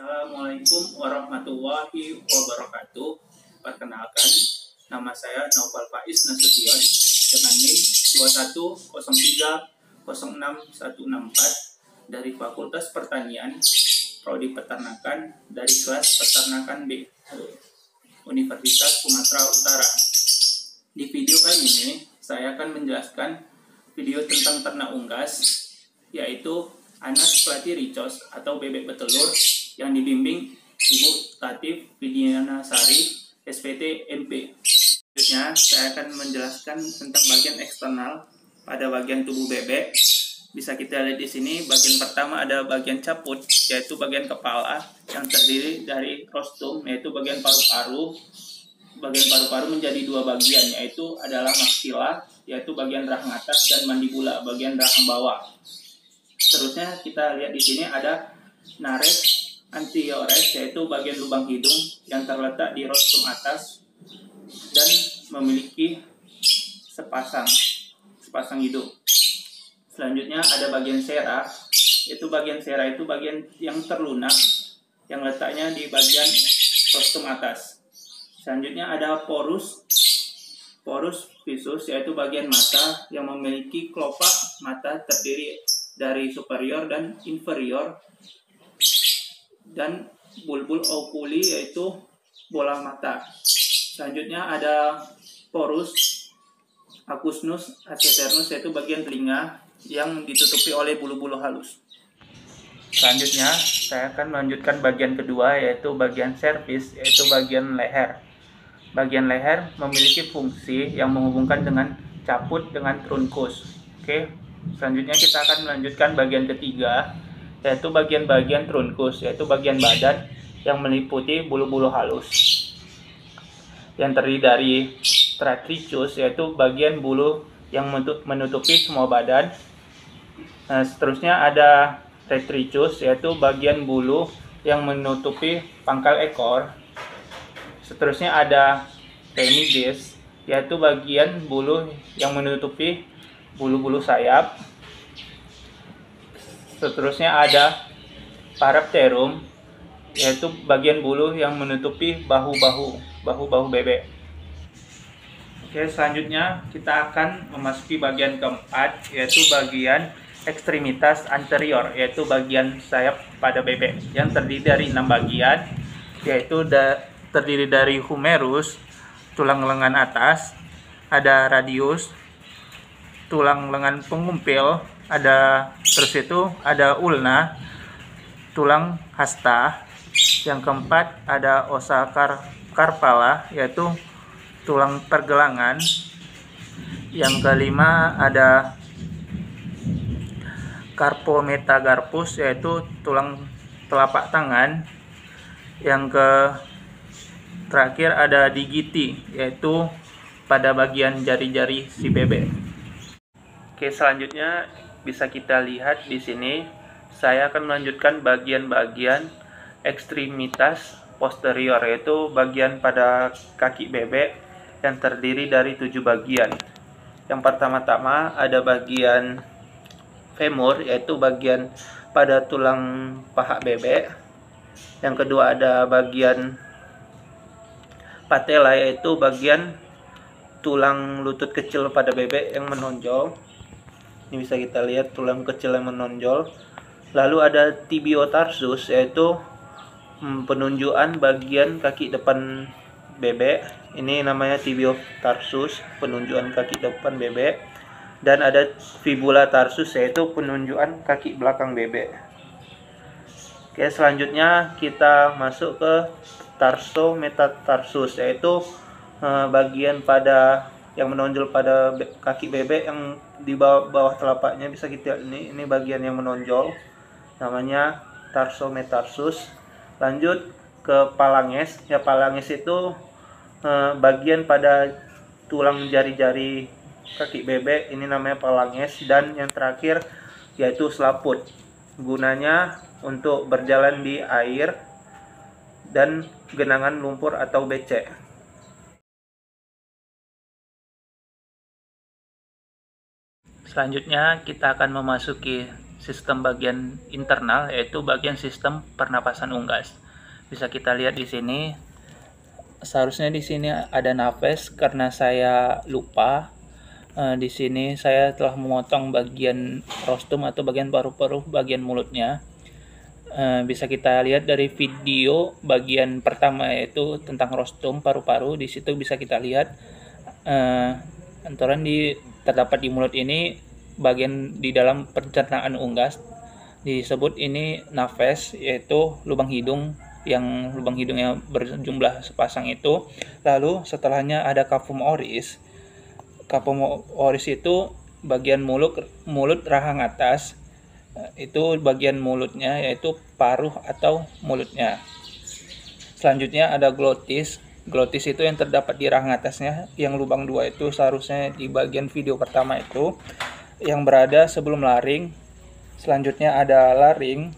Assalamualaikum warahmatullahi wabarakatuh. Perkenalkan, nama saya Naufal Faiz Nasution dengan NIM 210306064 dari Fakultas Pertanian, Prodi Peternakan dari kelas Peternakan B, Universitas Sumatera Utara. Di video kali ini, saya akan menjelaskan video tentang ternak unggas, yaitu Anas Plati Ricos atau bebek betelur yang dibimbing Ibu Tatif Widiana Sari, SPT MP. Selanjutnya, saya akan menjelaskan tentang bagian eksternal pada bagian tubuh bebek. Bisa kita lihat di sini, bagian pertama ada bagian caput, yaitu bagian kepala yang terdiri dari rostrum, yaitu bagian paru-paru. Bagian paru-paru menjadi dua bagian, yaitu adalah maksila, yaitu bagian rahang atas, dan mandibula, bagian rahang bawah. Seterusnya kita lihat di sini ada nares anteriores, yaitu bagian lubang hidung yang terletak di rostrum atas dan memiliki sepasang hidung. Selanjutnya ada bagian sera, yaitu bagian sera itu bagian yang terlunak yang letaknya di bagian rostrum atas. Selanjutnya ada porus visus, yaitu bagian mata yang memiliki kelopak mata terdiri dari superior dan inferior, dan bulbul oculi, yaitu bola mata. Selanjutnya ada porus acusnus aceternus, yaitu bagian telinga yang ditutupi oleh bulu-bulu halus. Selanjutnya saya akan melanjutkan bagian kedua, yaitu bagian cervix, yaitu bagian leher. Bagian leher memiliki fungsi yang menghubungkan dengan caput dengan trunkus. Oke. Selanjutnya kita akan melanjutkan bagian ketiga, yaitu bagian-bagian trunkus, yaitu bagian badan yang meliputi bulu-bulu halus yang terdiri dari tratricus, yaitu bagian bulu yang menutupi semua badan. Nah, seterusnya ada retricus, yaitu bagian bulu yang menutupi pangkal ekor. Seterusnya ada temides, yaitu bagian bulu yang menutupi bulu-bulu sayap. Seterusnya ada parapterum, yaitu bagian bulu yang menutupi bahu-bahu bebek. Oke, selanjutnya kita akan memasuki bagian keempat, yaitu bagian ekstremitas anterior, yaitu bagian sayap pada bebek yang terdiri dari 6 bagian, yaitu terdiri dari humerus, tulang lengan atas, ada radius, tulang lengan pengumpil, terus itu ada ulna, tulang hasta. Yang keempat ada osa carpala, yaitu tulang pergelangan. Yang kelima ada carpometacarpus, yaitu tulang telapak tangan. Yang terakhir ada digiti, yaitu pada bagian jari-jari si bebek. Oke, selanjutnya bisa kita lihat di sini. Saya akan melanjutkan bagian-bagian ekstremitas posterior, yaitu bagian pada kaki bebek yang terdiri dari 7 bagian. Yang pertama-tama ada bagian femur, yaitu bagian pada tulang paha bebek. Yang kedua ada bagian patella, yaitu bagian tulang lutut kecil pada bebek yang menonjol. Ini bisa kita lihat tulang kecil yang menonjol. Lalu ada tibiotarsus, yaitu penunjukan bagian kaki depan bebek. Ini namanya tibiotarsus, penunjukan kaki depan bebek. Dan ada fibula tarsus, yaitu penunjukan kaki belakang bebek. Oke, selanjutnya kita masuk ke tarsometatarsus, yaitu bagian pada yang menonjol pada kaki bebek yang di bawah telapaknya. Bisa kita lihat ini bagian yang menonjol, namanya tarsometatarsus. Lanjut ke phalanges. Ya, phalanges itu bagian pada tulang jari-jari kaki bebek, ini namanya phalanges. Dan yang terakhir yaitu selaput, gunanya untuk berjalan di air dan genangan lumpur atau becek. Selanjutnya kita akan memasuki sistem bagian internal, yaitu bagian sistem pernapasan unggas. Bisa kita lihat di sini. Seharusnya di sini ada nafas, karena saya lupa. Di sini saya telah memotong bagian rostum atau bagian paru-paru, bagian mulutnya. Bisa kita lihat dari video bagian pertama, yaitu tentang rostum paru-paru. Di situ bisa kita lihat antoran terdapat di mulut ini, bagian di dalam pencernaan unggas. Disebut ini nafas, yaitu lubang hidung yang berjumlah sepasang itu. Lalu setelahnya ada cavum oris. Cavum oris itu bagian mulut rahang atas, itu bagian mulutnya, yaitu paruh atau mulutnya. Selanjutnya ada glotis. Glotis itu yang terdapat di rahang atasnya, yang lubang 2 itu seharusnya di bagian video pertama itu, yang berada sebelum laring. Selanjutnya ada laring.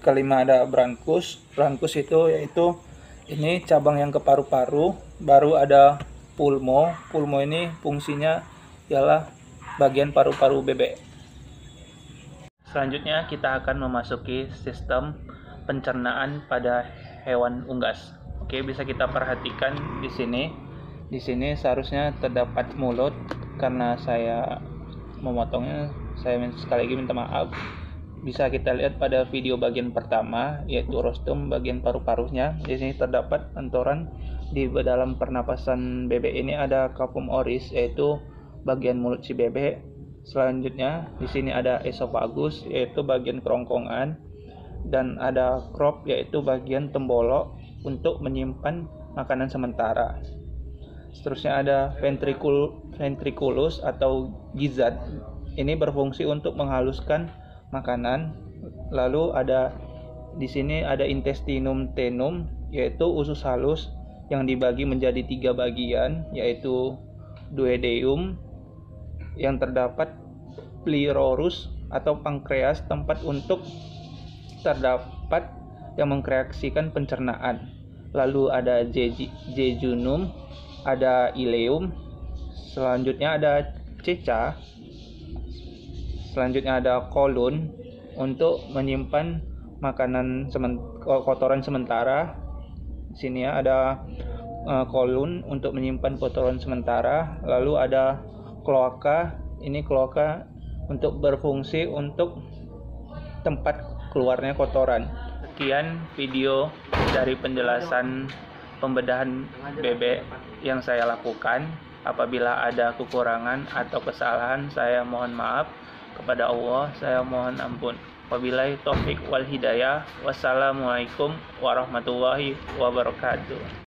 Kelima ada brankus. Brankus itu yaitu ini cabang yang ke paru-paru. Baru ada pulmo. Pulmo ini fungsinya ialah bagian paru-paru bebek. Selanjutnya kita akan memasuki sistem pencernaan pada hewan unggas. Oke, bisa kita perhatikan di sini. Di sini seharusnya terdapat mulut, karena saya memotongnya, saya sekali lagi minta maaf. Bisa kita lihat pada video bagian pertama, yaitu rostum bagian paru-parunya. Di sini terdapat antoran di dalam pernapasan bebek ini ada cavum oris, yaitu bagian mulut si bebek. Selanjutnya di sini ada esophagus, yaitu bagian kerongkongan, dan ada crop, yaitu bagian tembolok untuk menyimpan makanan sementara. Seterusnya ada ventriculus atau gizzard. Ini berfungsi untuk menghaluskan makanan. Lalu ada di sini ada intestinum tenum, yaitu usus halus yang dibagi menjadi 3 bagian, yaitu duodenum, yang terdapat pleuros atau pankreas, tempat untuk terdapat yang mengkreasikan pencernaan. Lalu ada jejunum, ada ileum, selanjutnya ada ceca. Selanjutnya ada kolon untuk menyimpan makanan kotoran sementara. Di sini ada kolon untuk menyimpan kotoran sementara. Lalu ada kloaka. Ini kloaka untuk berfungsi untuk tempat keluarnya kotoran. Sekian video dari penjelasan pembedahan bebek yang saya lakukan. Apabila ada kekurangan atau kesalahan, saya mohon maaf. Kepada Allah saya mohon ampun. Wabillahi taufik wal hidayah. Wassalamualaikum warahmatullahi wabarakatuh.